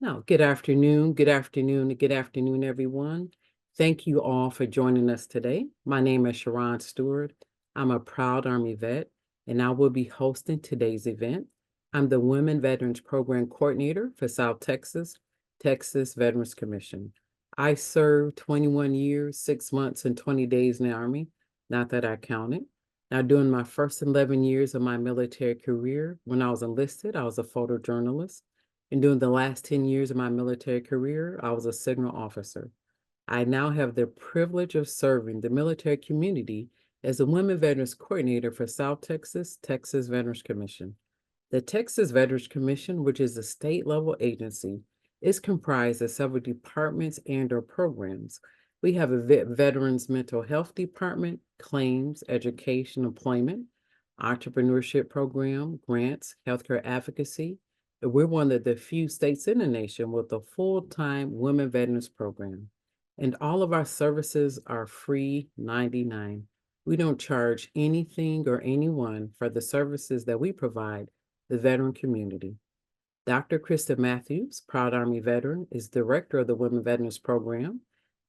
Now, good afternoon, good afternoon, good afternoon, everyone. Thank you all for joining us today. My name is Sharon Stewart. I'm a proud Army vet, and I will be hosting today's event. I'm the Women Veterans Program Coordinator for South Texas, Texas Veterans Commission. I served 21 years, 6 months, and 20 days in the Army, not that I counted. Now, during my first 11 years of my military career, when I was enlisted, I was a photojournalist. And during the last 10 years of my military career, I was a signal officer. I now have the privilege of serving the military community as the Women Veterans Coordinator for South Texas, Texas Veterans Commission. The Texas Veterans Commission, which is a state-level agency, is comprised of several departments and/or programs. We have a Veterans Mental Health Department, claims, education, employment, entrepreneurship program, grants, healthcare advocacy, and we're one of the few states in the nation with a full-time women veterans program. And all of our services are free 99. We don't charge anything or anyone for the services that we provide the veteran community. Dr. Krista Matthews, proud Army veteran, is director of the Women Veterans Program.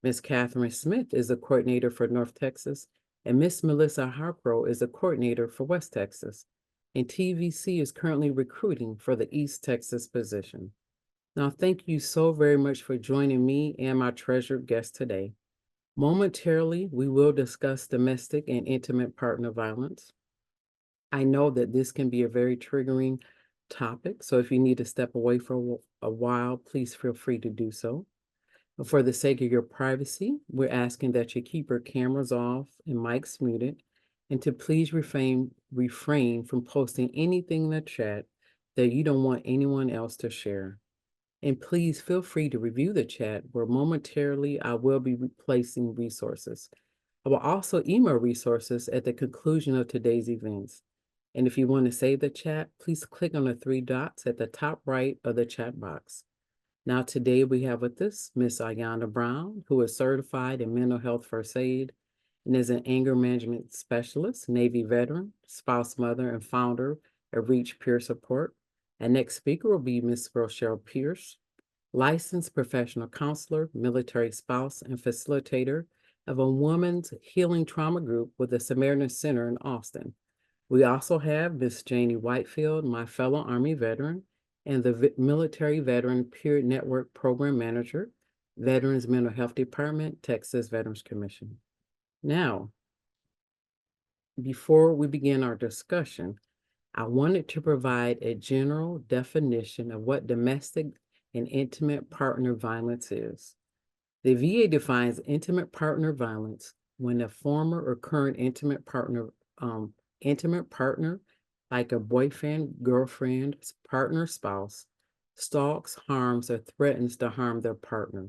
Ms. Catherine Smith is the coordinator for North Texas, and Ms. Melissa Harpro is the coordinator for West Texas. And TVC is currently recruiting for the East Texas position. Now, thank you so very much for joining me and my treasured guest today. Momentarily, we will discuss domestic and intimate partner violence. I know that this can be a very triggering topic, so if you need to step away for a while, please feel free to do so. But for the sake of your privacy, we're asking that you keep your cameras off and mics muted, and to please refrain from posting anything in the chat that you don't want anyone else to share. And please feel free to review the chat where momentarily I will be replacing resources. I will also email resources at the conclusion of today's events. And if you want to save the chat, please click on the three dots at the top right of the chat box. Now, today we have with us Ms. Ayana Brown, who is certified in mental health first aid and is an anger management specialist, Navy veteran, spouse, mother, and founder of Reach Pear Support. And next speaker will be Ms. Rochelle Pierce, licensed professional counselor, military spouse, and facilitator of a woman's healing trauma group with the Samaritan Center in Austin. We also have Ms. Janie Whitefield, my fellow Army veteran, and the Military Veteran Peer Network Program Manager, Veterans Mental Health Department, Texas Veterans Commission. Now, before we begin our discussion, I wanted to provide a general definition of what domestic and intimate partner violence is. The VA defines intimate partner violence when a former or current intimate partner, like a boyfriend, girlfriend, partner, spouse, stalks, harms, or threatens to harm their partner.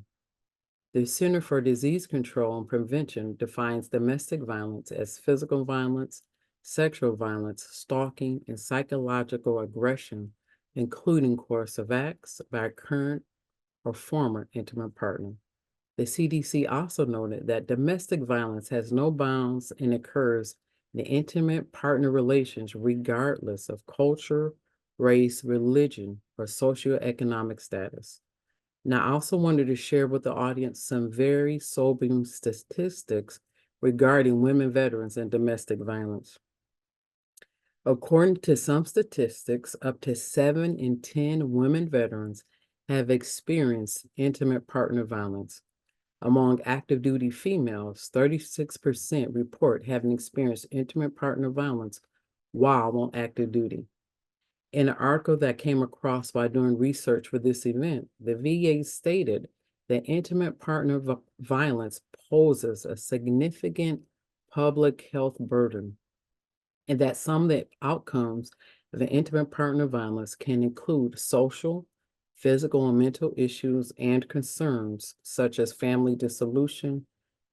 The Center for Disease Control and Prevention defines domestic violence as physical violence, sexual violence, stalking, and psychological aggression, including coercive acts by a current or former intimate partner. The CDC also noted that domestic violence has no bounds and occurs in intimate partner relations regardless of culture, race, religion, or socioeconomic status. Now, I also wanted to share with the audience some very sobering statistics regarding women veterans and domestic violence. According to some statistics, up to 7 in 10 women veterans have experienced intimate partner violence. Among active duty females, 36% report having experienced intimate partner violence while on active duty. In an article that came across while doing research for this event, the VA stated that intimate partner violence poses a significant public health burden, and that some of the outcomes of an intimate partner violence can include social, physical, and mental issues and concerns such as family dissolution,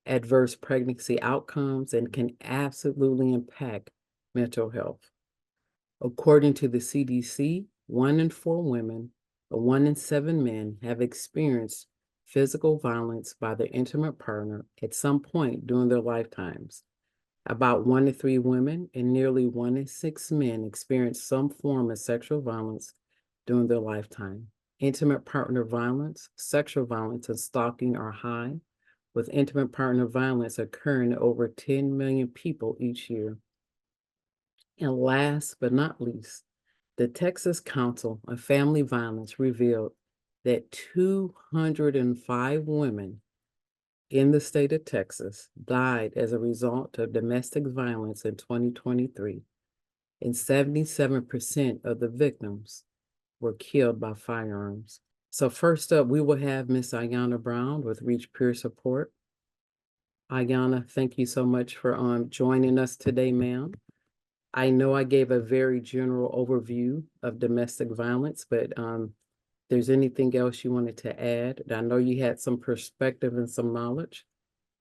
adverse pregnancy outcomes, and can absolutely impact mental health. According to the CDC, 1 in 4 women or 1 in 7 men have experienced physical violence by their intimate partner at some point during their lifetimes. About 1 in 3 women and nearly 1 in 6 men experience some form of sexual violence during their lifetime. Intimate partner violence, sexual violence, and stalking are high, with intimate partner violence occurring to over 10 million people each year. And last but not least, the Texas Council of Family Violence revealed that 205 women in the state of Texas died as a result of domestic violence in 2023, and 77% of the victims were killed by firearms. So first up, we will have Miss Ayanna Brown with Reach Peer Support. Ayanna, thank you so much for joining us today, ma'am. I know I gave a very general overview of domestic violence, but there's anything else you wanted to add? I know you had some perspective and some knowledge,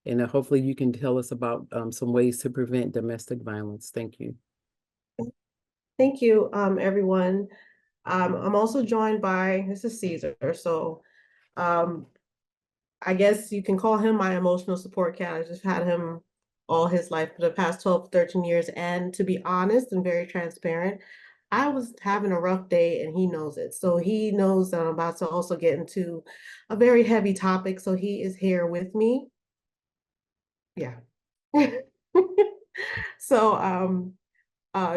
and hopefully you can tell us about some ways to prevent domestic violence. Thank you. Thank you, everyone. I'm also joined by, this is Caesar, so I guess you can call him my emotional support cat. I just had him all his life for the past 12, 13 years. And to be honest and very transparent, I was having a rough day and he knows it. So he knows that I'm about to also get into a very heavy topic. So he is here with me. Yeah. So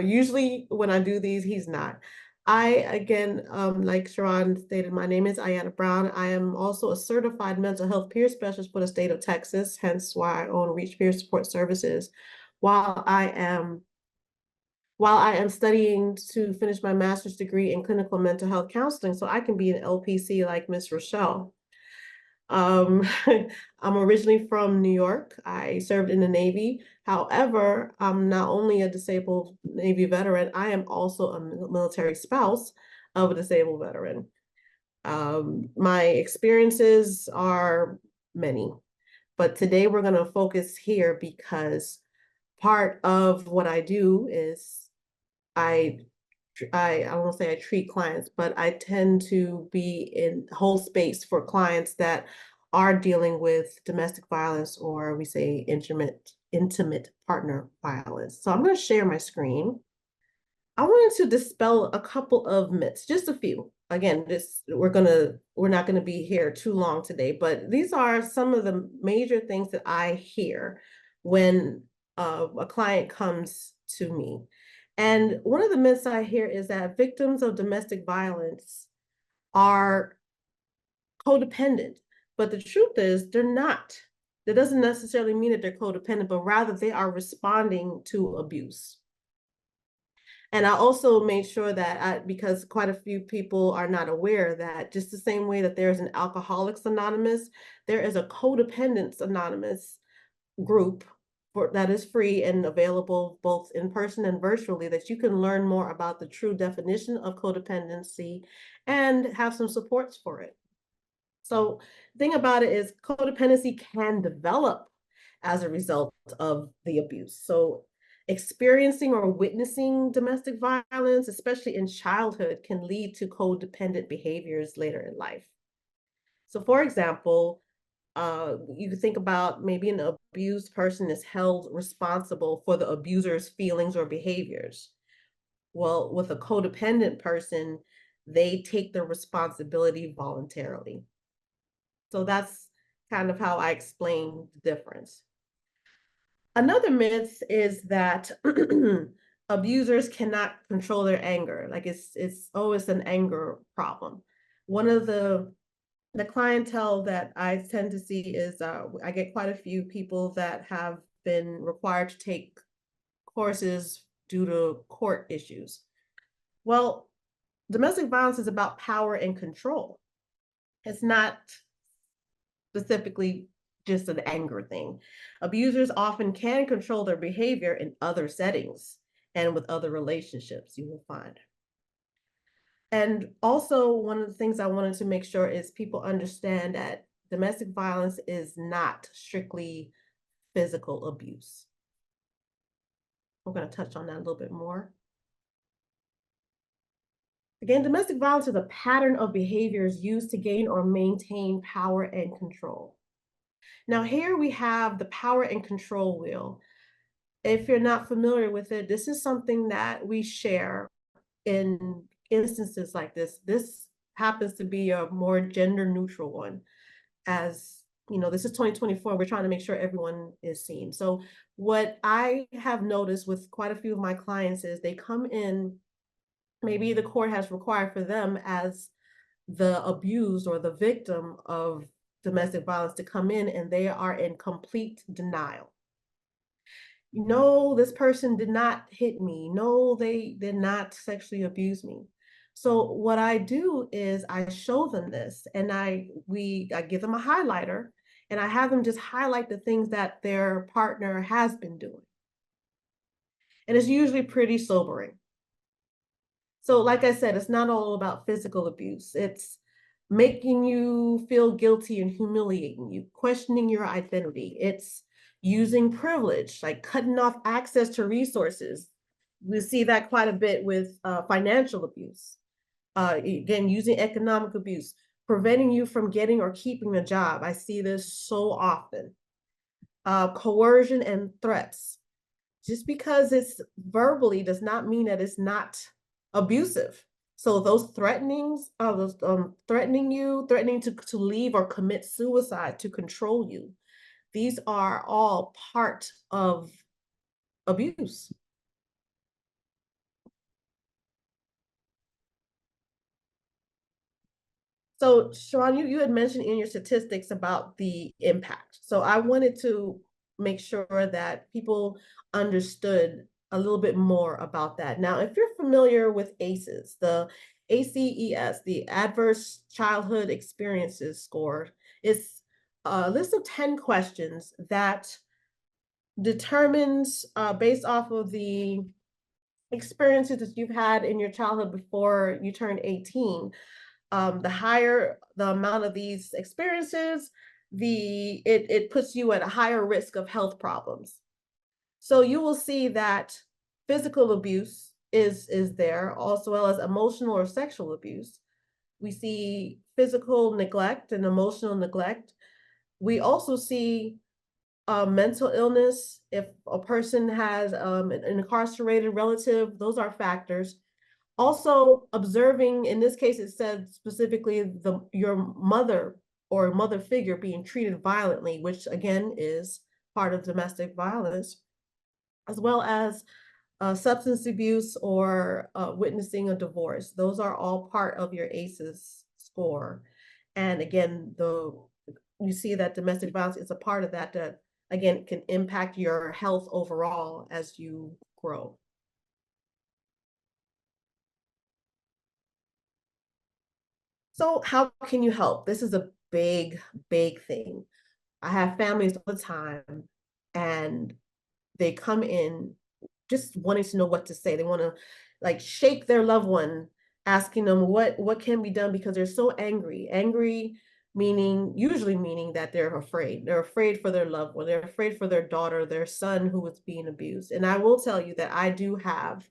usually when I do these, he's not. Again, like Sharon stated, my name is Ayanna Brown. I am also a certified mental health peer specialist for the state of Texas, hence why I own Reach Peer Support Services. While I am studying to finish my master's degree in clinical mental health counseling, so I can be an LPC like Miss Rochelle. I'm originally from New York. I served in the Navy. However, I'm not only a disabled Navy veteran, I am also a military spouse of a disabled veteran. My experiences are many, but today we're going to focus here because part of what I do is I don't want to say I treat clients, but I tend to be in whole space for clients that are dealing with domestic violence, or we say intimate partner violence. So I'm going to share my screen. I wanted to dispel a couple of myths, just a few. Again, we're not gonna be here too long today, but these are some of the major things that I hear when a client comes to me. And one of the myths I hear is that victims of domestic violence are codependent, but the truth is they're not. That doesn't necessarily mean that they're codependent, but rather they are responding to abuse. And I also made sure that because quite a few people are not aware that just the same way that there's an Alcoholics Anonymous, there is a Codependence Anonymous group that is free and available both in person and virtually, that you can learn more about the true definition of codependency and have some supports for it. So the thing about it is codependency can develop as a result of the abuse. So experiencing or witnessing domestic violence, especially in childhood, can lead to codependent behaviors later in life. So for example, you think about maybe an abused person is held responsible for the abuser's feelings or behaviors. Well, with a codependent person, they take the responsibility voluntarily. So that's kind of how I explain the difference. Another myth is that abusers cannot control their anger. Like it's always an anger problem. One of the clientele that I tend to see is I get quite a few people that have been required to take courses due to court issues. Well, domestic violence is about power and control. It's not specifically just an anger thing. Abusers often can control their behavior in other settings and with other relationships, you will find. And also, one of the things I wanted to make sure is people understand that domestic violence is not strictly physical abuse. I'm going to touch on that a little bit more. Again, domestic violence is a pattern of behaviors used to gain or maintain power and control. Now here we have the power and control wheel. If you're not familiar with it, this is something that we share in instances like this. This happens to be a more gender neutral one. As you know, this is 2024. We're trying to make sure everyone is seen. So what I have noticed with quite a few of my clients is they come in, maybe the court has required for them as the abused or the victim of domestic violence to come in, and they are in complete denial. No, this person did not hit me. No, they did not sexually abuse me. So what I do is I show them this, and I give them a highlighter, and I have them just highlight the things that their partner has been doing. And it's usually pretty sobering. So like I said, it's not all about physical abuse. It's making you feel guilty and humiliating you, questioning your identity. It's using privilege, like cutting off access to resources. We see that quite a bit with financial abuse. Again, using economic abuse, preventing you from getting or keeping a job. I see this so often. Coercion and threats. Just because it's verbally does not mean that it's not abusive. So those threatenings, those threatening you, threatening to leave or commit suicide to control you, these are all part of abuse. So Sharon, you had mentioned in your statistics about the impact. So I wanted to make sure that people understood a little bit more about that. Now, if you're familiar with ACEs, the ACES, the Adverse Childhood Experiences Score, is a list of 10 questions that determines, based off of the experiences that you've had in your childhood before you turned 18, the higher the amount of these experiences, it puts you at a higher risk of health problems. So you will see that physical abuse is there, as well as emotional or sexual abuse. We see physical neglect and emotional neglect. We also see mental illness. If a person has an incarcerated relative, those are factors. Also observing, in this case, it said specifically your mother or mother figure being treated violently, which again is part of domestic violence, as well as substance abuse or witnessing a divorce. Those are all part of your ACEs score. And again, you see that domestic violence is a part of that, that again can impact your health overall as you grow. So how can you help? This is a big, big thing. I have families all the time, and they come in just wanting to know what to say. They want to like shake their loved one, asking them what can be done because they're so angry. Angry meaning, usually meaning that they're afraid. They're afraid for their loved one. They're afraid for their daughter, their son who is being abused. And I will tell you that I do have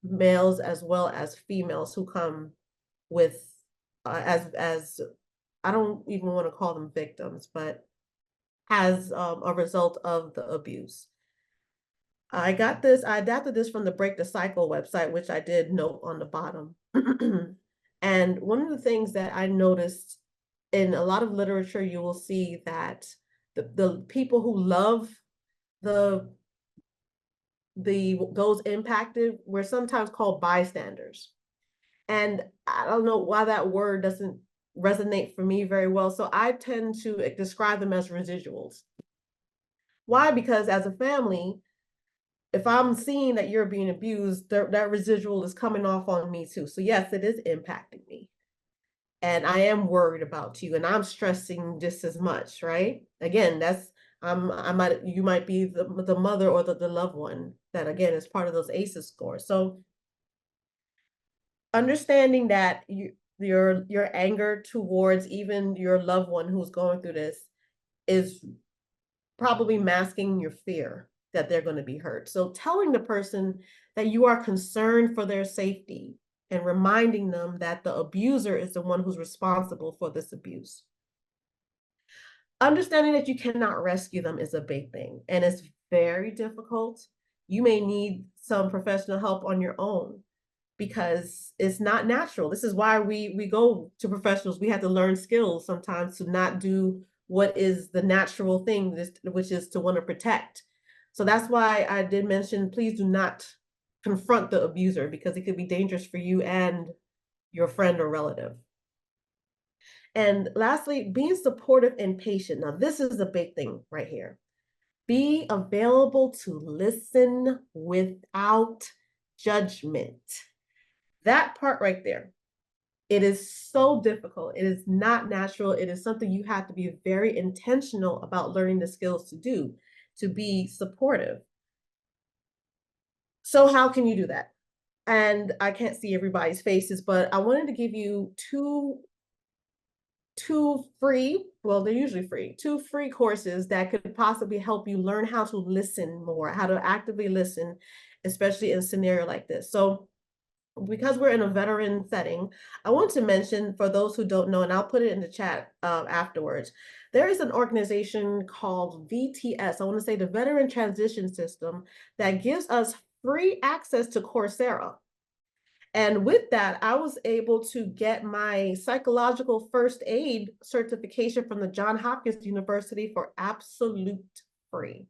males as well as females who come with as I don't even want to call them victims, but as a result of the abuse. I adapted this from the Break the Cycle website, which I did note on the bottom. And one of the things that I noticed in a lot of literature, you will see that the people who love the those impacted were sometimes called bystanders. And I don't know why that word doesn't resonate for me very well. So I tend to describe them as residuals. Why? Because as a family, if I'm seeing that you're being abused, that residual is coming off on me too. So yes, it is impacting me. And I am worried about you, and I'm stressing just as much, right? Again, you might be the mother or the loved one that again is part of those ACEs scores. So understanding that your anger towards even your loved one who's going through this is probably masking your fear that they're going to be hurt. So telling the person that you are concerned for their safety and reminding them that the abuser is the one who's responsible for this abuse. Understanding that you cannot rescue them is a big thing, and it's very difficult. You may need some professional help on your own. because it's not natural. This is why we go to professionals. We have to learn skills sometimes to not do what is the natural thing, which is to want to protect. So that's why I did mention, please do not confront the abuser, because it could be dangerous for you and your friend or relative. And lastly, being supportive and patient. Now, this is the big thing right here. Be available to listen without judgment. That part right there, it is so difficult. It is not natural. It is something you have to be very intentional about learning the skills to do, to be supportive. So how can you do that? And I can't see everybody's faces, but I wanted to give you two free, well, they're usually free, two free courses that could possibly help you learn how to listen more, how to actively listen, especially in a scenario like this. So because we're in a veteran setting, I want to mention, for those who don't know, and I'll put it in the chat afterwards, there is an organization called VTS, I want to say the Veteran Transition System, that gives us free access to Coursera. And with that, I was able to get my psychological first aid certification from the Johns Hopkins University for absolute free.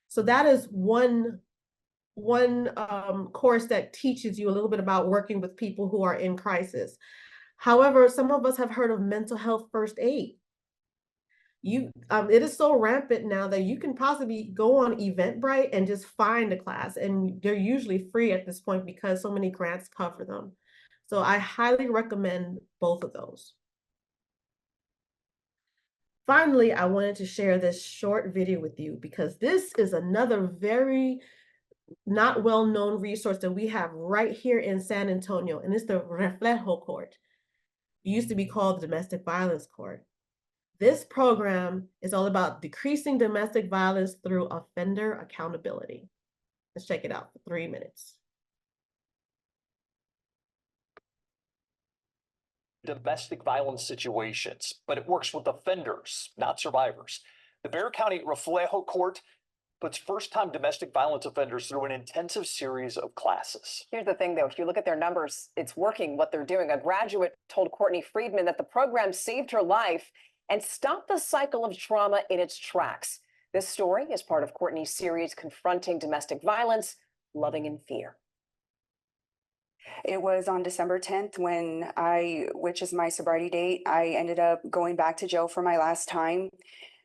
So that is one course that teaches you a little bit about working with people who are in crisis. However, some of us have heard of mental health first aid. It is so rampant now that you can possibly go on Eventbrite and just find a class, and they're usually free at this point because so many grants cover them. So I highly recommend both of those. Finally, I wanted to share this short video with you because this is another very not well-known resource that we have right here in San Antonio, and it's the Reflejo Court. It used to be called the Domestic Violence Court. This program is all about decreasing domestic violence through offender accountability. Let's check it out for 3 minutes. Domestic violence situations, but it works with offenders, not survivors. The Bexar County Reflejo Court puts first-time domestic violence offenders through an intensive series of classes. Here's the thing, though. If you look at their numbers, it's working what they're doing. A graduate told Courtney Friedman that the program saved her life and stopped the cycle of trauma in its tracks. This story is part of Courtney's series, Confronting Domestic Violence, Loving in Fear. It was on December 10th when which is my sobriety date, I ended up going back to jail for my last time.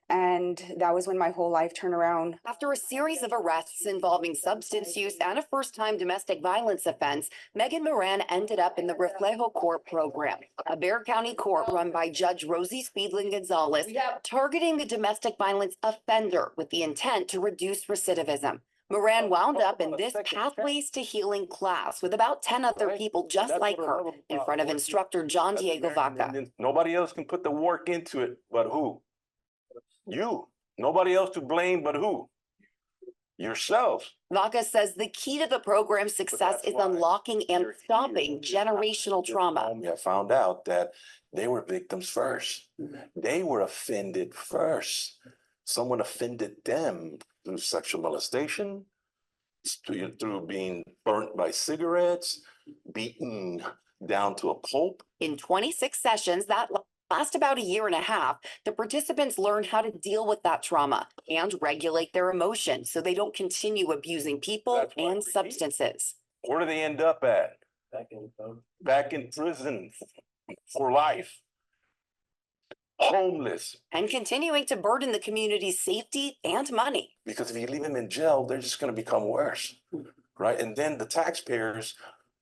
And that was when my whole life turned around. After a series of arrests involving substance use and a first-time domestic violence offense, Megan Moran ended up in the Reflejo Court program, a Bexar County court run by Judge Rosie Speedlin Gonzalez, targeting the domestic violence offender with the intent to reduce recidivism. Moran wound up in this Pathways to Healing class with about 10 other people just like her in front of instructor John Diego Vaca. Nobody else can put the work into it, but who? You. Nobody else to blame but who? Yourself. Vaca says the key to the program's success is unlocking and stopping generational trauma. I found out that they were victims first. They were offended first. Someone offended them through sexual molestation, through being burnt by cigarettes, beaten down to a pulp. In 26 sessions that last about a year and a half, the participants learn how to deal with that trauma and regulate their emotions so they don't continue abusing people and substances. Where do they end up at? Back in prison for life. Homeless. And continuing to burden the community's safety and money. Because if you leave them in jail, they're just going to become worse, right? And then the taxpayers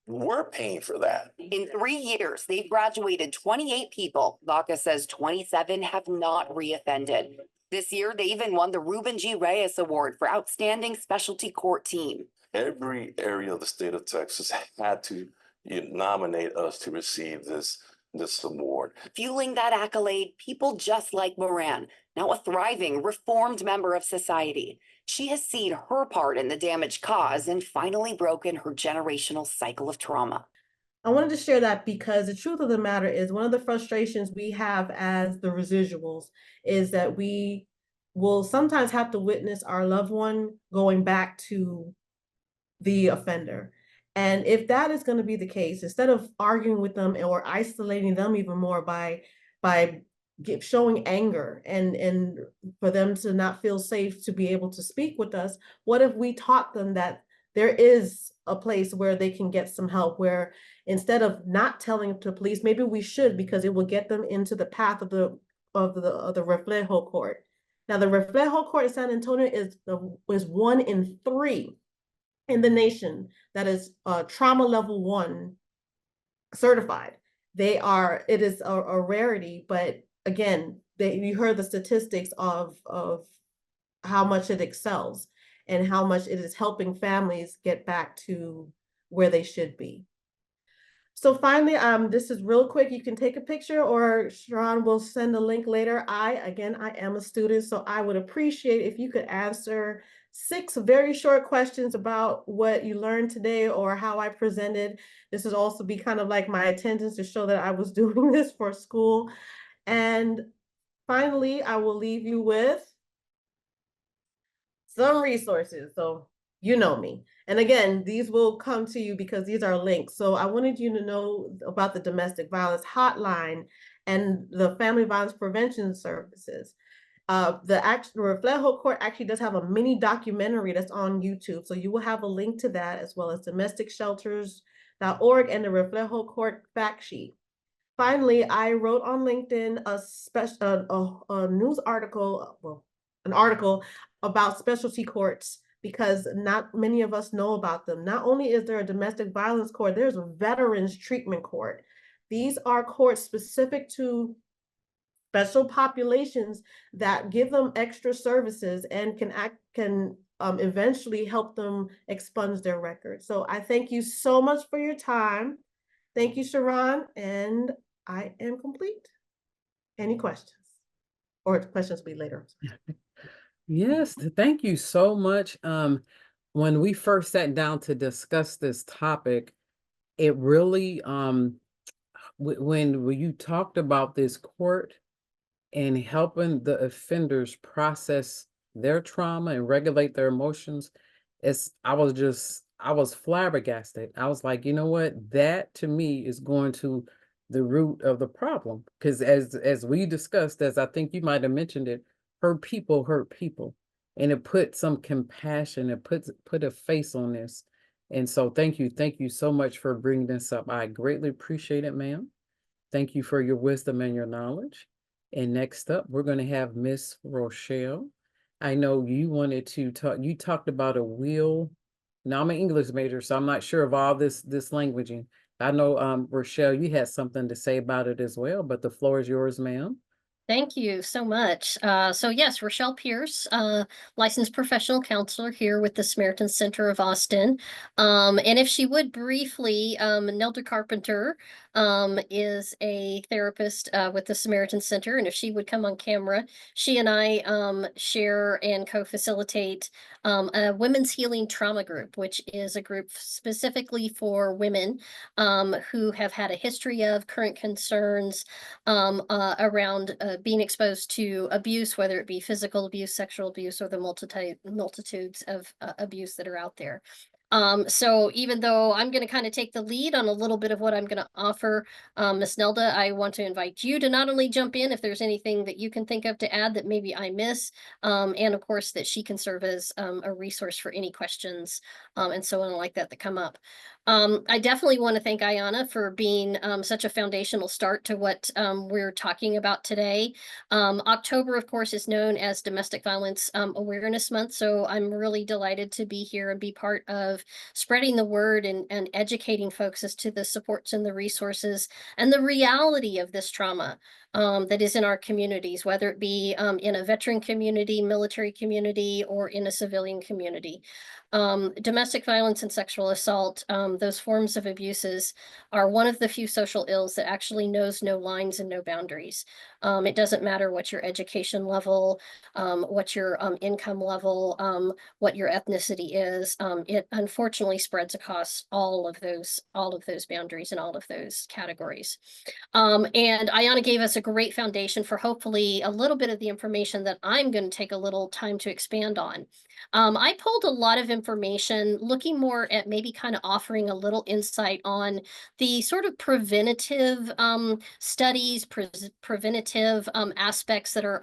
were paying for that. In 3 years, they've graduated 28 people. Vaca says 27 have not reoffended. This year, they even won the Ruben G. Reyes Award for Outstanding Specialty Court Team. Every area of the state of Texas had to nominate us to receive this award. Fueling that accolade, people just like Moran, now a thriving, reformed member of society. She has seen her part in the damage caused and finally broken her generational cycle of trauma. I wanted to share that because the truth of the matter is one of the frustrations we have as the residuals is that we will sometimes have to witness our loved one going back to the offender. And if that is going to be the case, instead of arguing with them or isolating them even more by showing anger and for them to not feel safe to be able to speak with us, what if we taught them that there is a place where they can get some help, where instead of not telling the police, maybe we should, because it will get them into the path of the Reflejo court. Now, the Reflejo court in San Antonio is 1 in 3 in the nation that is trauma level 1 certified. It is a rarity, but again, you heard the statistics of how much it excels and how much it is helping families get back to where they should be. So finally, this is real quick. You can take a picture, or Sharon will send a link later. I am a student, so I would appreciate if you could answer 6 very short questions about what you learned today or how I presented. This would also be kind of like my attendance to show that I was doing this for school. And finally, I will leave you with some resources. So you know me. And again, these will come to you because these are links. So I wanted you to know about the Domestic Violence Hotline and the Family Violence Prevention Services. The Reflejo Court actually does have a mini documentary that's on YouTube. So you will have a link to that, as well as domesticshelters.org and the Reflejo Court fact sheet. Finally, I wrote on LinkedIn a news article, well, an article about specialty courts, because not many of us know about them. Not only is there a domestic violence court, there's a veterans treatment court. These are courts specific to special populations that give them extra services and can eventually help them expunge their record. So I thank you so much for your time. Thank you, Sharon, and I am complete. Any questions? Or questions will be later. Yes, thank you so much. When we first sat down to discuss this topic, it really when you talked about this court and helping the offenders process their trauma and regulate their emotions, I was flabbergasted. I was like, you know what? That to me is going to the root of the problem. Because as we discussed, as I think you might have mentioned it, hurt people. And it put some compassion, it put a face on this. And so thank you so much for bringing this up. I greatly appreciate it, ma'am. Thank you for your wisdom and your knowledge. And next up, we're going to have Miss Rochelle. I know you wanted to talk, you talked about a wheel. Now I'm an English major, so I'm not sure of all this languaging. I know, Rochelle, you had something to say about it as well, but the floor is yours, ma'am. Thank you so much. So yes, Rochelle Pierce, licensed professional counselor here with the Samaritan Center of Austin. And if she would briefly, Nelda Carpenter is a therapist with the Samaritan Center. And if she would come on camera, she and I share and co-facilitate a women's healing trauma group, which is a group specifically for women who have had a history of current concerns around being exposed to abuse, whether it be physical abuse, sexual abuse, or the multitudes of abuse that are out there. So even though I'm going to kind of take the lead on a little bit of what I'm going to offer, Ms. Nelda, I want to invite you to not only jump in if there's anything that you can think of to add that maybe I miss, and of course that she can serve as a resource for any questions and so on like that come up. I definitely want to thank Ayana for being such a foundational start to what we're talking about today. October, of course, is known as Domestic Violence Awareness Month, so I'm really delighted to be here and be part of spreading the word and educating folks as to the supports and the resources and the reality of this trauma that is in our communities, whether it be in a veteran community, military community, or in a civilian community. Domestic violence and sexual assault, those forms of abuses are one of the few social ills that actually knows no lines and no boundaries. It doesn't matter what your education level, what your income level, what your ethnicity is. It unfortunately spreads across all of those boundaries and all of those categories. And Ayana gave us a great foundation for hopefully a little bit of the information that I'm going to take a little time to expand on. I pulled a lot of information looking more at maybe kind of offering a little insight on the sort of preventative studies, preventative aspects that are,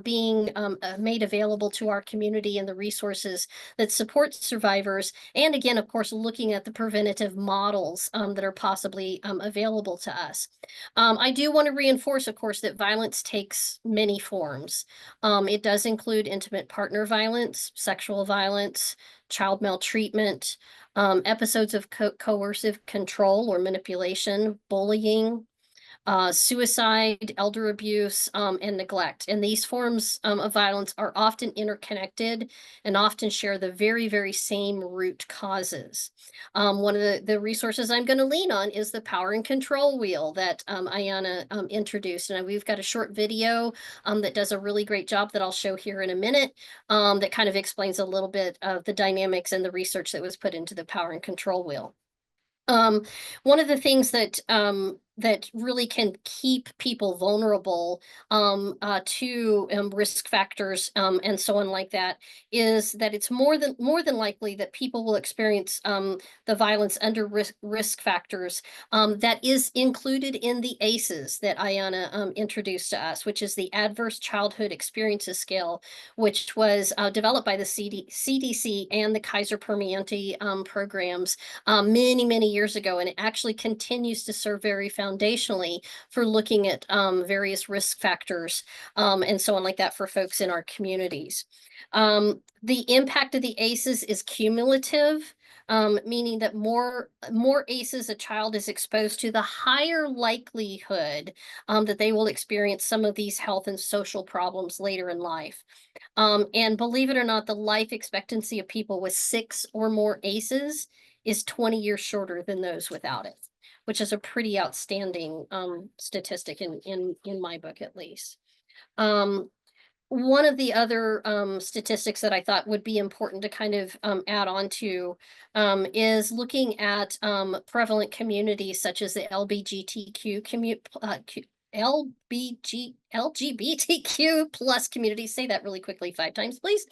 being made available to our community and the resources that support survivors. And again, of course, looking at the preventative models that are possibly available to us. I do want to reinforce, of course, that violence takes many forms. It does include intimate partner violence, sexual violence, child maltreatment, episodes of coercive control or manipulation, bullying, suicide, elder abuse, and neglect. And these forms of violence are often interconnected and often share the very, very same root causes. One of the resources I'm going to lean on is the power and control wheel that Ayana introduced. And we've got a short video that does a really great job that I'll show here in a minute that kind of explains a little bit of the dynamics and the research that was put into the power and control wheel. One of the things that that really can keep people vulnerable to risk factors and so on like that is that it's more than likely that people will experience the violence under risk factors that is included in the ACEs that Ayana introduced to us, which is the Adverse Childhood Experiences Scale, which was developed by the CDC and the Kaiser Permanente programs many, many years ago, and it actually continues to serve very foundationally for looking at various risk factors and so on like that for folks in our communities. The impact of the ACEs is cumulative, meaning that more ACEs a child is exposed to, the higher likelihood that they will experience some of these health and social problems later in life. And believe it or not, the life expectancy of people with 6 or more ACEs is 20 years shorter than those without it, which is a pretty outstanding statistic in my book, at least. One of the other statistics that I thought would be important to kind of add on to is looking at prevalent communities such as the LGBTQ plus community. Say that really quickly 5 times, please.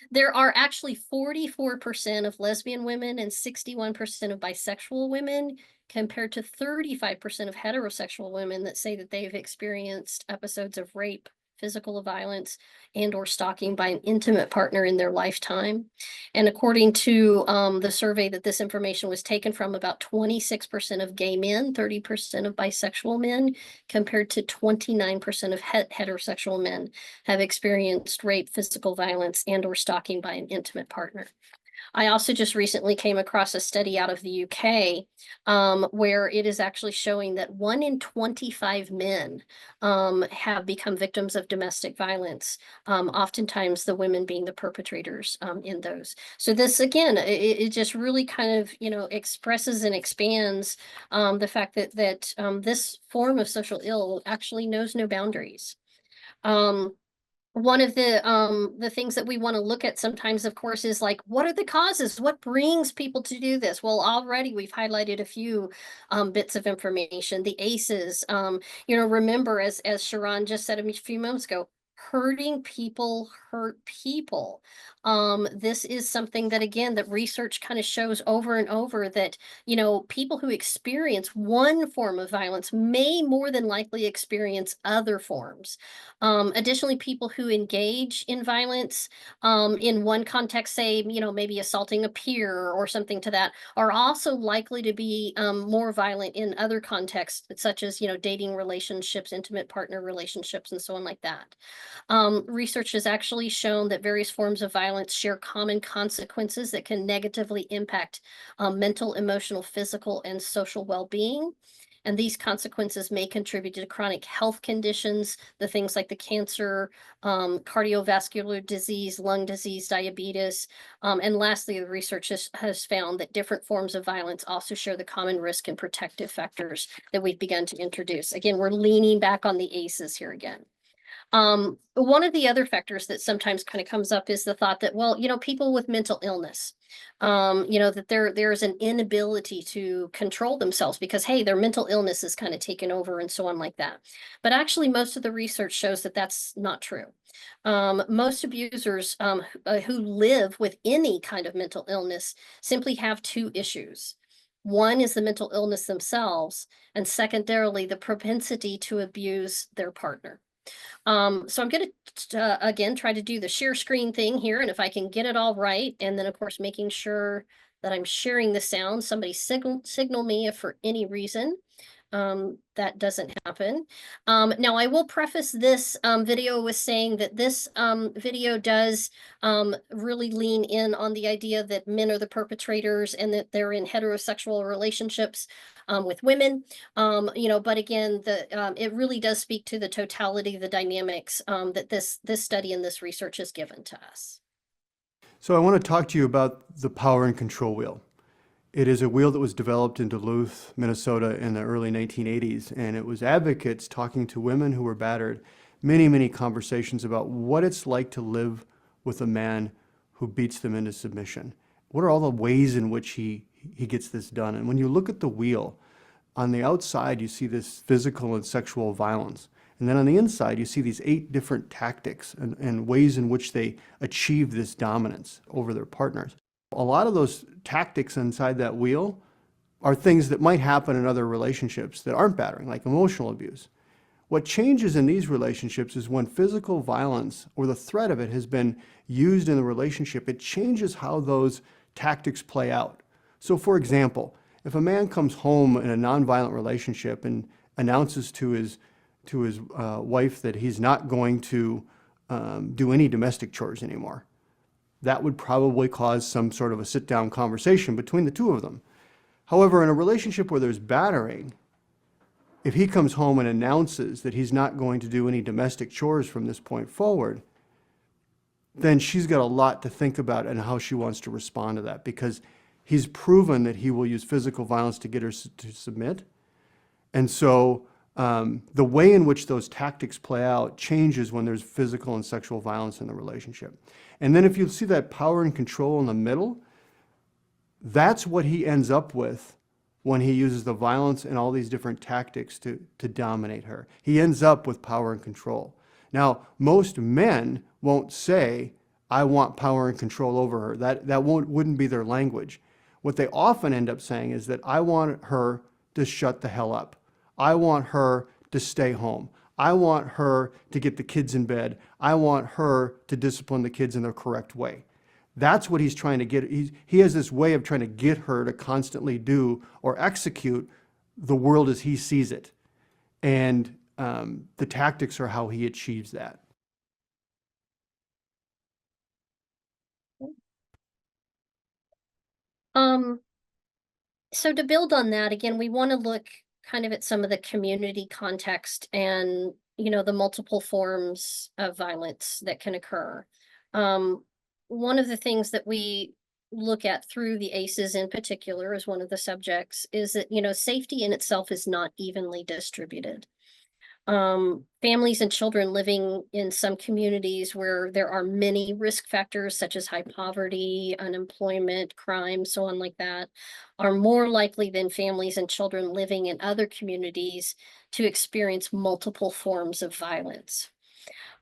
There are actually 44% of lesbian women and 61% of bisexual women, compared to 35% of heterosexual women that say that they've experienced episodes of rape, physical violence, and or stalking by an intimate partner in their lifetime. And according to the survey that this information was taken from, about 26% of gay men, 30% of bisexual men, compared to 29% of heterosexual men have experienced rape, physical violence, and or stalking by an intimate partner. I also just recently came across a study out of the UK where it is actually showing that 1 in 25 men have become victims of domestic violence, oftentimes the women being the perpetrators in those. So this, again, it just really kind of, expresses and expands the fact that this form of social ill actually knows no boundaries. One of the things that we want to look at sometimes, of course, is like, what are the causes? What brings people to do this? Well, already we've highlighted a few bits of information. The ACEs, remember, as Sharon just said a few moments ago, hurting people hurt people. This is something that, again, that research kind of shows over and over that, people who experience one form of violence may more than likely experience other forms. Additionally, people who engage in violence in one context, say, maybe assaulting a peer or something to that, are also likely to be more violent in other contexts, such as, dating relationships, intimate partner relationships, and so on like that. Research has actually shown that various forms of violence share common consequences that can negatively impact mental, emotional, physical, and social well-being. And these consequences may contribute to chronic health conditions, the things like the cancer, cardiovascular disease, lung disease, diabetes. And lastly, the research has found that different forms of violence also share the common risk and protective factors that we've begun to introduce. Again, we're leaning back on the ACEs here again. One of the other factors that sometimes kind of comes up is the thought that, well, people with mental illness, that there's an inability to control themselves because, hey, their mental illness is kind of taken over and so on like that. But actually, most of the research shows that that's not true. Most abusers who live with any kind of mental illness simply have two issues. One is the mental illness themselves, and secondarily, the propensity to abuse their partner. So I'm going to, again, try to do the share screen thing here. And if I can get it all right, and then of course, making sure that I'm sharing the sound, somebody signal me if for any reason that doesn't happen. Now I will preface this video with saying that this video does really lean in on the idea that men are the perpetrators and that they're in heterosexual relationships with women. But again, it really does speak to the totality of the dynamics that this study and this research has given to us. So I want to talk to you about the power and control wheel. It is a wheel that was developed in Duluth, Minnesota in the early 1980s, and it was advocates talking to women who were battered, many conversations about what it's like to live with a man who beats them into submission. What are all the ways in which he gets this done? And when you look at the wheel, on the outside you see this physical and sexual violence. And then on the inside you see these 8 different tactics and ways in which they achieve this dominance over their partners. A lot of those tactics inside that wheel are things that might happen in other relationships that aren't battering, like emotional abuse. What changes in these relationships is when physical violence or the threat of it has been used in the relationship, it changes how those tactics play out. So for example, if a man comes home in a nonviolent relationship and announces to his wife that he's not going to do any domestic chores anymore, that would probably cause some sort of a sit-down conversation between the two of them. However, in a relationship where there's battering, if he comes home and announces that he's not going to do any domestic chores from this point forward, then she's got a lot to think about and how she wants to respond to that, because he's proven that he will use physical violence to get her to submit. And so the way in which those tactics play out changes when there's physical and sexual violence in the relationship. And then if you see that power and control in the middle, that's what he ends up with when he uses the violence and all these different tactics to dominate her. He ends up with power and control. Now, most men won't say, I want power and control over her. That wouldn't be their language. What they often end up saying is that I want her to shut the hell up. I want her to stay home. I want her to get the kids in bed. I want her to discipline the kids in the correct way. That's what he's trying to get. He has this way of trying to get her to constantly do or execute the world as he sees it. And the tactics are how he achieves that. So to build on that, again, we want to look kind of at some of the community context and, the multiple forms of violence that can occur. One of the things that we look at through the ACEs in particular as one of the subjects is that, safety in itself is not evenly distributed. Families and children living in some communities where there are many risk factors such as high poverty, unemployment, crime, so on like that, are more likely than families and children living in other communities to experience multiple forms of violence.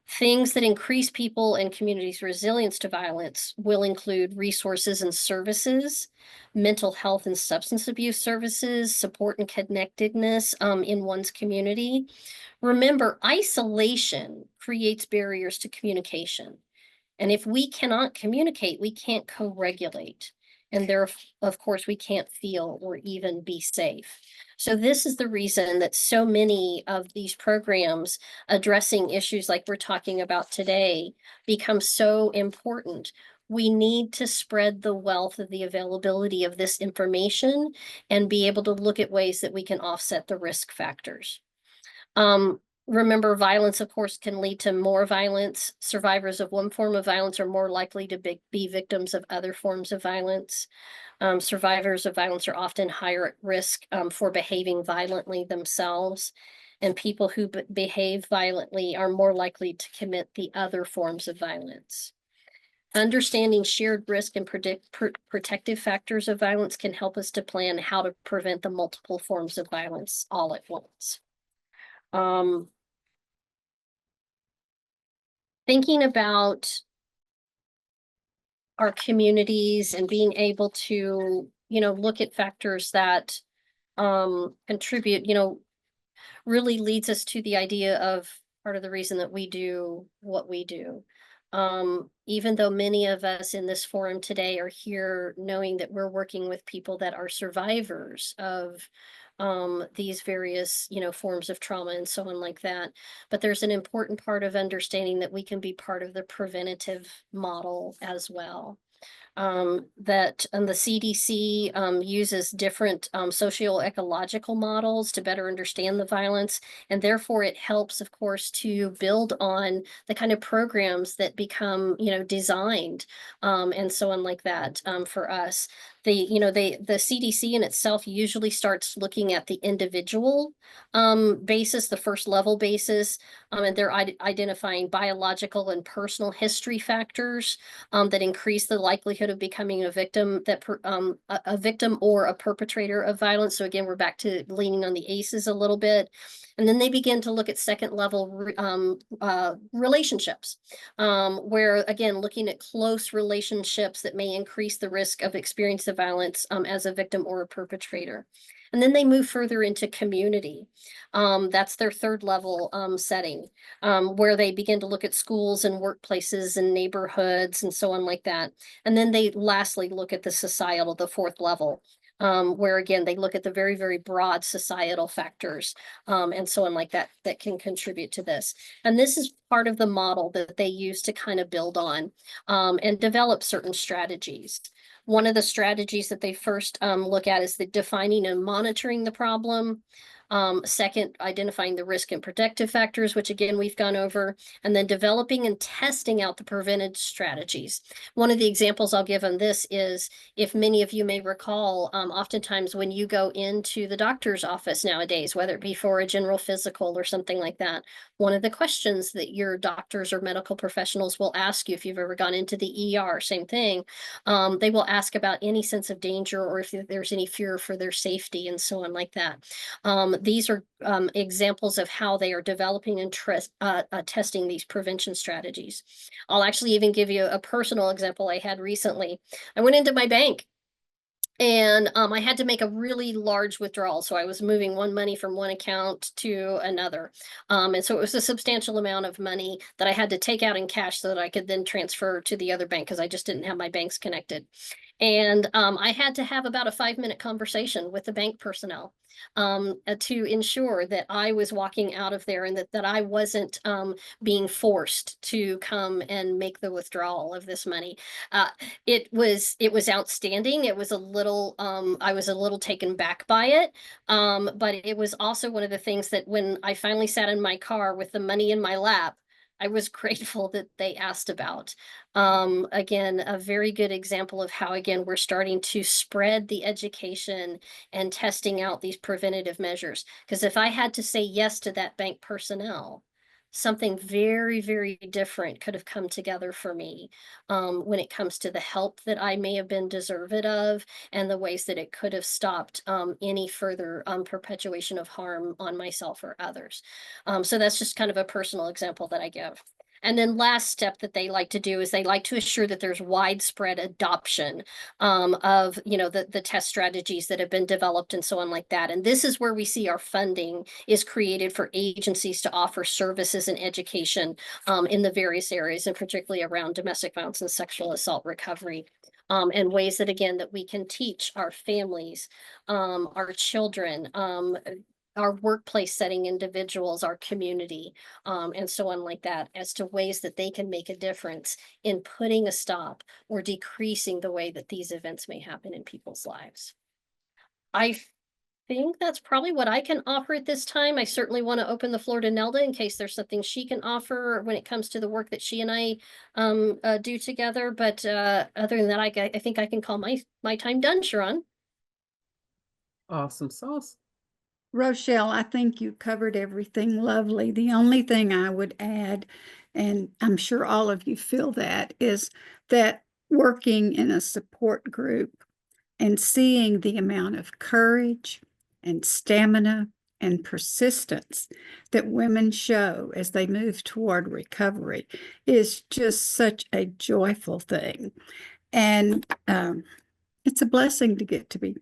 Things that increase people and communities' resilience to violence will include resources and services, mental health and substance abuse services, support and connectedness in one's community. Remember, isolation creates barriers to communication. And if we cannot communicate, we can't co-regulate. And there, of course, we can't feel or even be safe. So this is the reason that so many of these programs addressing issues like we're talking about today become so important. We need to spread the wealth of the availability of this information and be able to look at ways that we can offset the risk factors. Remember, violence, of course, can lead to more violence. Survivors of one form of violence are more likely to be victims of other forms of violence. Survivors of violence are often higher at risk for behaving violently themselves. and people who behave violently are more likely to commit the other forms of violence. Understanding shared risk and protective factors of violence can help us to plan how to prevent the multiple forms of violence all at once. Thinking about our communities and being able to, look at factors that contribute, really leads us to the idea of part of the reason that we do what we do. Even though many of us in this forum today are here knowing that we're working with people that are survivors of these various, forms of trauma and so on like that. But there's an important part of understanding that we can be part of the preventative model as well. That the CDC uses different socio-ecological models to better understand the violence, and therefore it helps, of course, to build on the kind of programs that become, designed and so on like that for us. The CDC in itself usually starts looking at the individual basis, the first level basis, and they're identifying biological and personal history factors that increase the likelihood of becoming a victim a victim or a perpetrator of violence. So again, we're back to leaning on the ACEs a little bit. And then they begin to look at second level relationships, where again, looking at close relationships that may increase the risk of experiencing violence as a victim or a perpetrator. And then they move further into community. That's their third level setting, where they begin to look at schools and workplaces and neighborhoods and so on like that. And then they lastly look at the societal, the fourth level, where again, they look at the very, very broad societal factors and so on like that, that can contribute to this. And this is part of the model that they use to kind of build on and develop certain strategies. One of the strategies that they first look at is the defining and monitoring the problem. Second, identifying the risk and protective factors, which again, we've gone over, and then developing and testing out the preventive strategies. One of the examples I'll give on this is, if many of you may recall, oftentimes when you go into the doctor's office nowadays, whether it be for a general physical or something like that, one of the questions that your doctors or medical professionals will ask you, if you've ever gone into the ER, same thing, they will ask about any sense of danger or if there's any fear for their safety and so on like that. These are examples of how they are developing and testing these prevention strategies. I'll actually even give you a personal example I had recently. I went into my bank and I had to make a really large withdrawal. So I was moving money from one account to another. And so it was a substantial amount of money that I had to take out in cash so that I could then transfer to the other bank because I just didn't have my banks connected. And I had to have about a 5-minute conversation with the bank personnel to ensure that I was walking out of there and that I wasn't being forced to come and make the withdrawal of this money. It was outstanding. It was a little, I was a little taken back by it. But it was also one of the things that when I finally sat in my car with the money in my lap, I was grateful that they asked about. Again, a very good example of how, again, we're starting to spread the education and testing out these preventative measures. Because if I had to say yes to that bank personnel, something very, very different could have come together for me when it comes to the help that I may have been deserved of and the ways that it could have stopped any further perpetuation of harm on myself or others. So that's just kind of a personal example that I give. And then last step that they like to do is they like to assure that there's widespread adoption of, the test strategies that have been developed and so on like that. And this is where we see our funding is created for agencies to offer services and education in the various areas, and particularly around domestic violence and sexual assault recovery. And ways that, again, that we can teach our families, our children, our workplace setting individuals, our community, and so on like that, as to ways that they can make a difference in putting a stop or decreasing the way that these events may happen in people's lives. I think that's probably what I can offer at this time. I certainly want to open the floor to Nelda in case there's something she can offer when it comes to the work that she and I do together. But other than that, I think I can call my time done, Sharon. Awesome sauce. Rochelle, I think you covered everything lovely. The only thing I would add, and I'm sure all of you feel that, is that working in a support group and seeing the amount of courage and stamina and persistence that women show as they move toward recovery is just such a joyful thing. And it's a blessing to get to be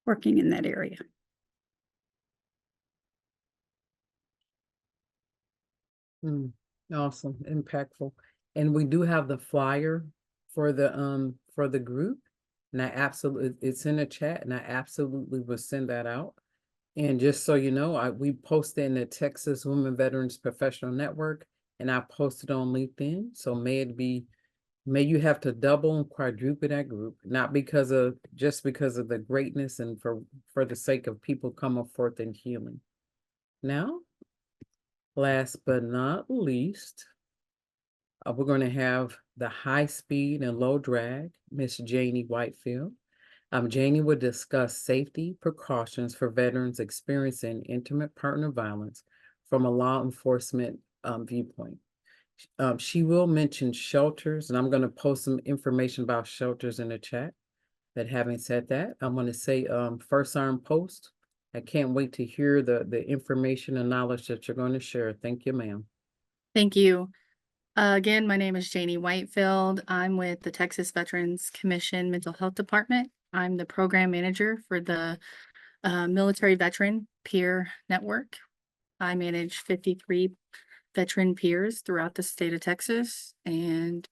working in that area. Awesome, impactful. And we do have the flyer for the group. And I absolutely, it's in the chat, and I absolutely will send that out. And just so you know, we posted in the Texas Women Veterans Professional Network, and I posted on LinkedIn. So may you have to double and quadruple that group, not just because of the greatness and for the sake of people coming forth in healing. Now, last but not least, we're going to have the high speed and low drag, Miss Janie Whitefield. Janie will discuss safety precautions for veterans experiencing intimate partner violence from a law enforcement viewpoint. She will mention shelters, and I'm going to post some information about shelters in the chat. But having said that, I'm going to say first arm post. I can't wait to hear the information and knowledge that you're going to share. Thank you, ma'am. Thank you. Again, my name is Janie Whitefield. I'm with the Texas Veterans Commission Mental Health Department. I'm the program manager for the Military Veteran Peer Network. I manage 53 veteran peers throughout the state of Texas, and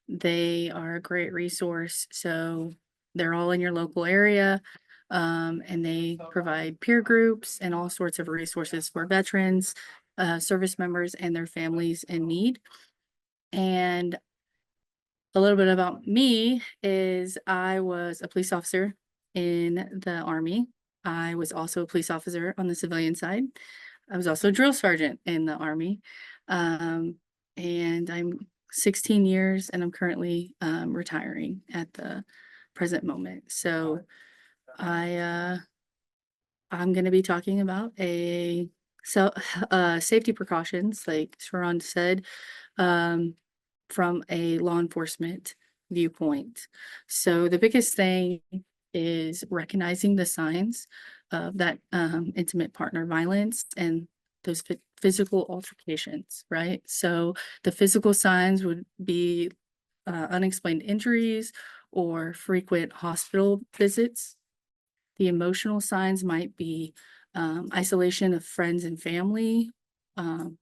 they are a great resource. So they're all in your local area, and they provide peer groups and all sorts of resources for veterans, service members, and their families in need. And a little bit about me is I was a police officer in the Army. I was also a police officer on the civilian side. I was also a drill sergeant in the Army. And I'm 16 years and I'm currently retiring at the present moment. So I'm going to be talking about safety precautions, like Sharon said, from a law enforcement viewpoint. So the biggest thing is recognizing the signs of that intimate partner violence and those physical altercations, right? So the physical signs would be unexplained injuries or frequent hospital visits. The emotional signs might be isolation of friends and family,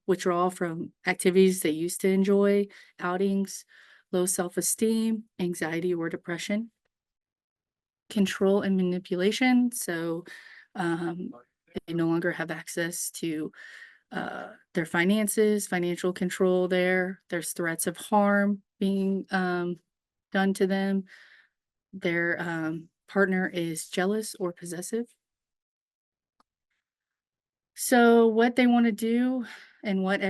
withdrawal from activities they used to enjoy, outings, low self-esteem, anxiety or depression, control and manipulation. So they no longer have access to their finances, financial control there. There's threats of harm being done to them. Their partner is jealous or possessive. So what they want to do and what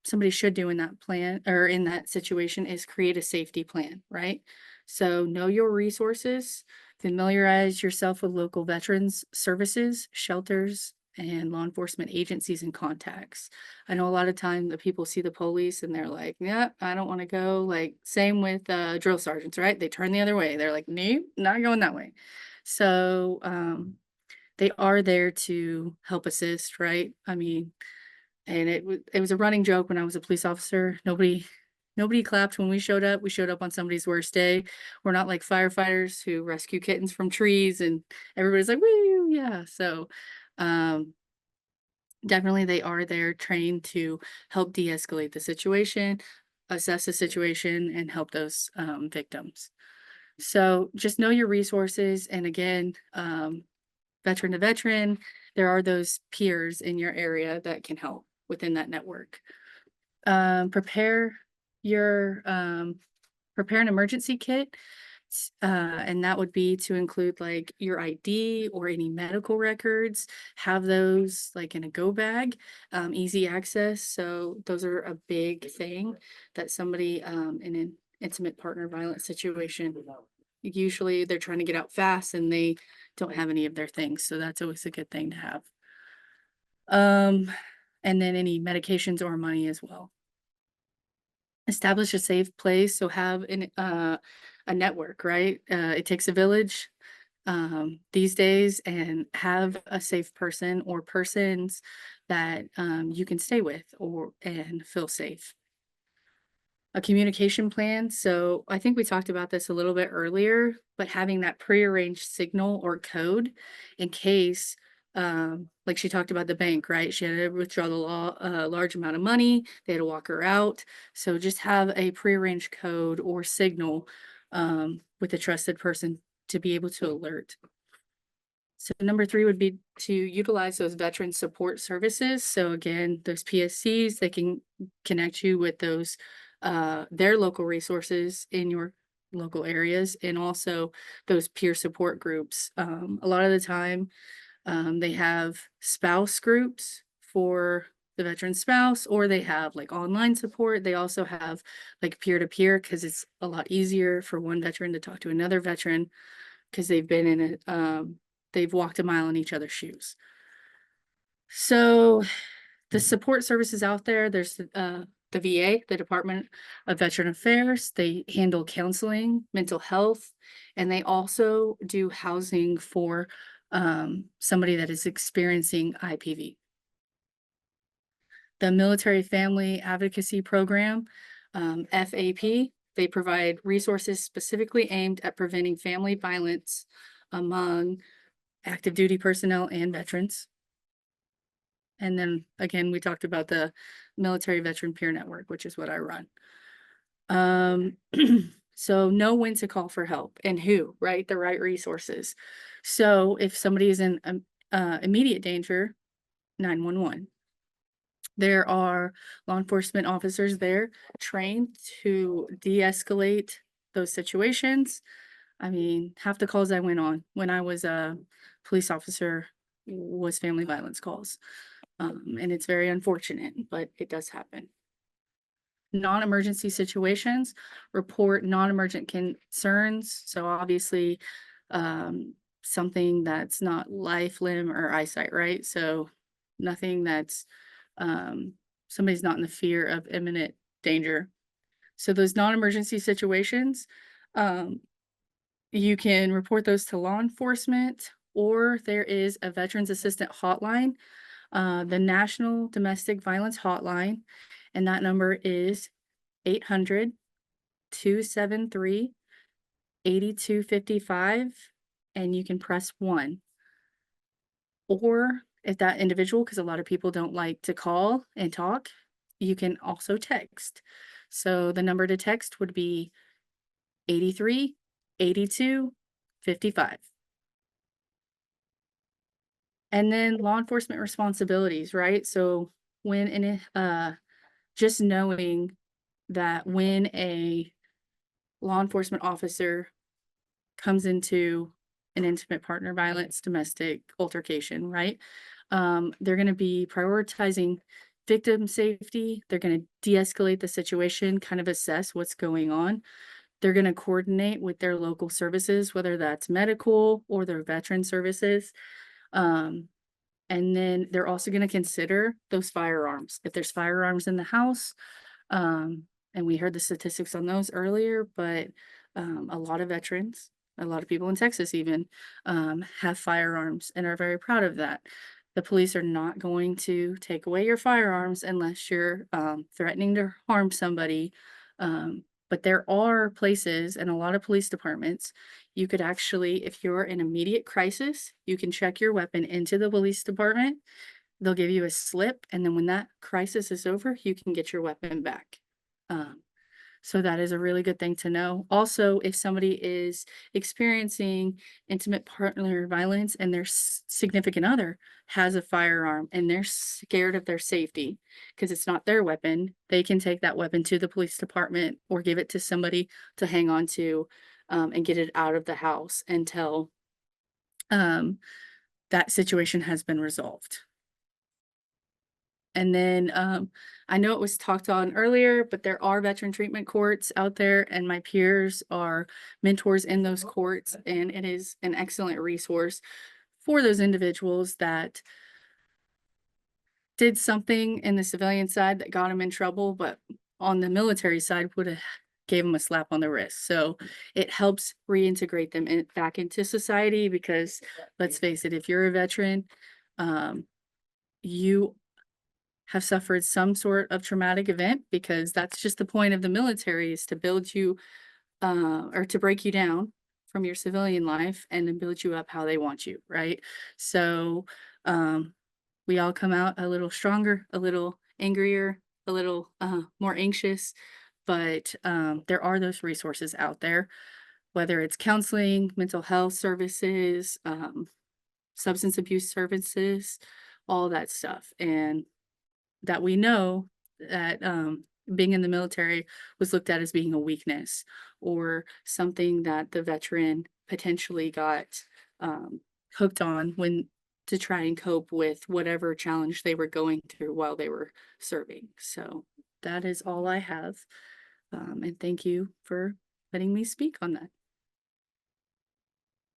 somebody should do in that plan or in that situation is create a safety plan, right? So know your resources, familiarize yourself with local veterans services, shelters, and law enforcement agencies and contacts. I know a lot of time that people see the police and they're like, yeah, I don't want to go. Like same with drill sergeants, right? They turn the other way. They're like, no, not going that way. So they are there to help assist, right? I mean, and it was a running joke when I was a police officer. Nobody clapped when we showed up. We showed up on somebody's worst day. We're not like firefighters who rescue kittens from trees and everybody's like, woo, yeah. So definitely they are there trained to help de-escalate the situation, assess the situation, and help those victims. So just know your resources. And again, veteran to veteran, there are those peers in your area that can help within that network. Prepare an emergency kit. And that would be to include like your ID or any medical records, have those like in a go bag, easy access. So those are a big thing that somebody in an intimate partner violence situation Usually they're trying to get out fast and they don't have any of their things. So that's always a good thing to have. And then any medications or money as well. Establish a safe place. So have a network, right? It takes a village these days, and have a safe person or persons that you can stay with and feel safe. A communication plan. So I think we talked about this a little bit earlier, but having that prearranged signal or code in case, like she talked about the bank, right? She had to withdraw the large amount of money. They had to walk her out. So just have a prearranged code or signal with a trusted person to be able to alert. So number 3 would be to utilize those veteran support services. So again, those PSCs, they can connect you with those their local resources in your local areas, and also those peer support groups. A lot of the time, they have spouse groups for the veteran spouse, or they have like online support. They also have like peer-to-peer, because it's a lot easier for one veteran to talk to another veteran because they've been in it, they've walked a mile in each other's shoes. So the support services out there, there's the VA, the Department of Veteran Affairs. They handle counseling, mental health, and they also do housing for somebody that is experiencing IPV. The Military Family Advocacy Program, FAP, they provide resources specifically aimed at preventing family violence among active duty personnel and veterans. And then again, we talked about the Military Veteran Peer Network, which is what I run. So know when to call for help and who, right? The right resources. So if somebody is in immediate danger, 911. There are law enforcement officers there trained to de-escalate those situations. I mean, half the calls I went on when I was a police officer was family violence calls. And it's very unfortunate, but it does happen. Non-emergency situations, report non-emergent concerns. So obviously, something that's not life, limb, or eyesight, right? So nothing that's, somebody's not in the fear of imminent danger. So those non-emergency situations, you can report those to law enforcement, or there is a Veterans Assistant Hotline, the National Domestic Violence Hotline, and that number is 800-273-8255, and you can press 1. Or if that individual, because a lot of people don't like to call and talk, you can also text. So the number to text would be 83-82-55. And then law enforcement responsibilities, right? So when just knowing that when a law enforcement officer comes into an intimate partner violence, domestic altercation, right? They're going to be prioritizing victim safety. They're going to de-escalate the situation, kind of assess what's going on. They're going to coordinate with their local services, whether that's medical or their veteran services. And then they're also going to consider those firearms. If there's firearms in the house, and we heard the statistics on those earlier, but a lot of veterans, a lot of people in Texas even, have firearms and are very proud of that. The police are not going to take away your firearms unless you're threatening to harm somebody. But there are places and a lot of police departments, you could actually, if you're in immediate crisis, you can check your weapon into the police department. They'll give you a slip, and then when that crisis is over, you can get your weapon back. So that is a really good thing to know. Also, if somebody is experiencing intimate partner violence and their significant other has a firearm and they're scared of their safety because it's not their weapon, they can take that weapon to the police department or give it to somebody to hang on to, and get it out of the house until that situation has been resolved. And then I know it was talked on earlier, but there are veteran treatment courts out there, and my peers are mentors in those courts, and it is an excellent resource for those individuals that did something in the civilian side that got them in trouble, but on the military side would have gave them a slap on the wrist. So it helps reintegrate them back into society, because let's face it, if you're a veteran, you have suffered some sort of traumatic event, because that's just the point of the military, is to build you or to break you down from your civilian life and then build you up how they want you, right? So we all come out a little stronger, a little angrier, a little more anxious, but there are those resources out there, whether it's counseling, mental health services, substance abuse services, all that stuff. And that we know that being in the military was looked at as being a weakness, or something that the veteran potentially got hooked on when to try and cope with whatever challenge they were going through while they were serving. So that is all I have. And thank you for letting me speak on that.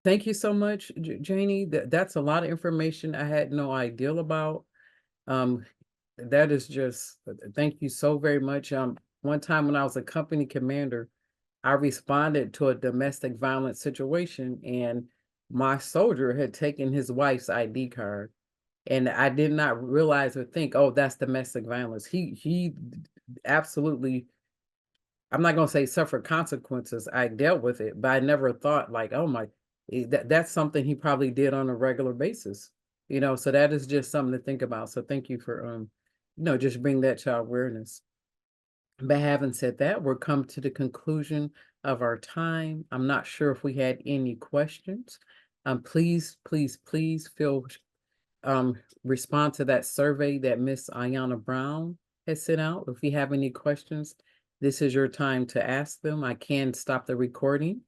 Thank you so much, Janie. That's a lot of information I had no idea about. That is just, thank you so very much. One time when I was a company commander, I responded to a domestic violence situation, and my soldier had taken his wife's ID card, and I did not realize or think, oh, that's domestic violence. He absolutely, I'm not gonna say suffered consequences. I dealt with it, but I never thought like, oh my, that's something he probably did on a regular basis. So that is just something to think about. So thank you for just bring that to our awareness. But having said that, we're come to the conclusion of our time. I'm not sure if we had any questions. Please, please, please feel respond to that survey that Miss Ayana Brown has sent out. If you have any questions, this is your time to ask them. I can stop the recording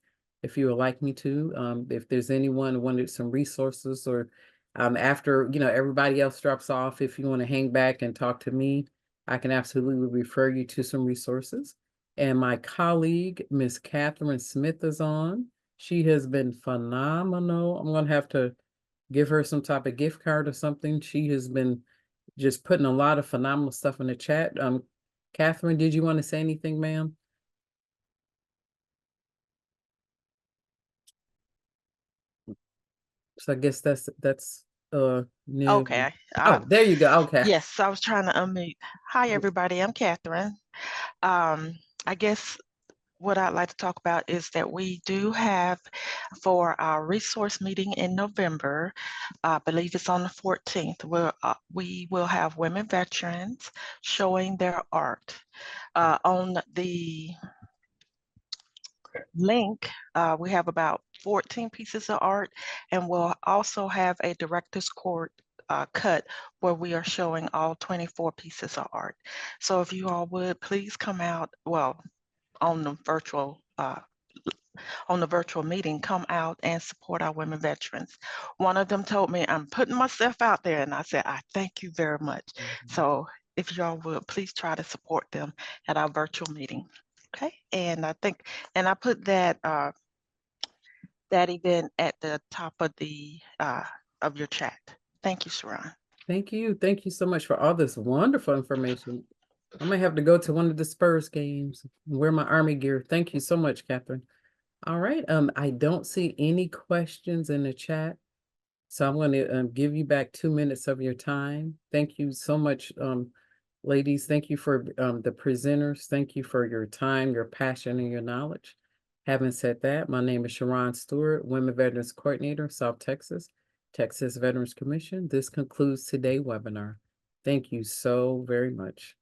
if you would like me to. If there's anyone who wanted some resources, or after everybody else drops off, if you want to hang back and talk to me, I can absolutely refer you to some resources. And my colleague, Miss Catherine Smith, is on. She has been phenomenal. I'm gonna have to give her some type of gift card or something. She has been just putting a lot of phenomenal stuff in the chat. Catherine, did you want to say anything, ma'am? So I guess that's new. Okay. Oh, there you go. Okay. Yes, I was trying to unmute. Hi, everybody. I'm Catherine. I guess what I'd like to talk about is that we do have, for our resource meeting in November, I believe it's on the 14th, we will have women veterans showing their art. On the link, we have about 14 pieces of art, and we'll also have a director's court cut where we are showing all 24 pieces of art. So if you all would please come out, well, on the virtual meeting, come out and support our women veterans. One of them told me, I'm putting myself out there, and I said, I thank you very much. So if y'all would please try to support them at our virtual meeting. Okay, and I put that that event at the top of your chat. Thank you, Sharon. Thank you. Thank you so much for all this wonderful information. I might have to go to one of the Spurs games, wear my Army gear. Thank you so much, Catherine. All right. I don't see any questions in the chat, so I'm going to give you back 2 minutes of your time. Thank you so much, ladies. Thank you for the presenters. Thank you for your time, your passion, and your knowledge. Having said that, my name is Sharon Stewart, Women Veterans Coordinator, South Texas, Texas Veterans Commission. This concludes today's webinar. Thank you so very much.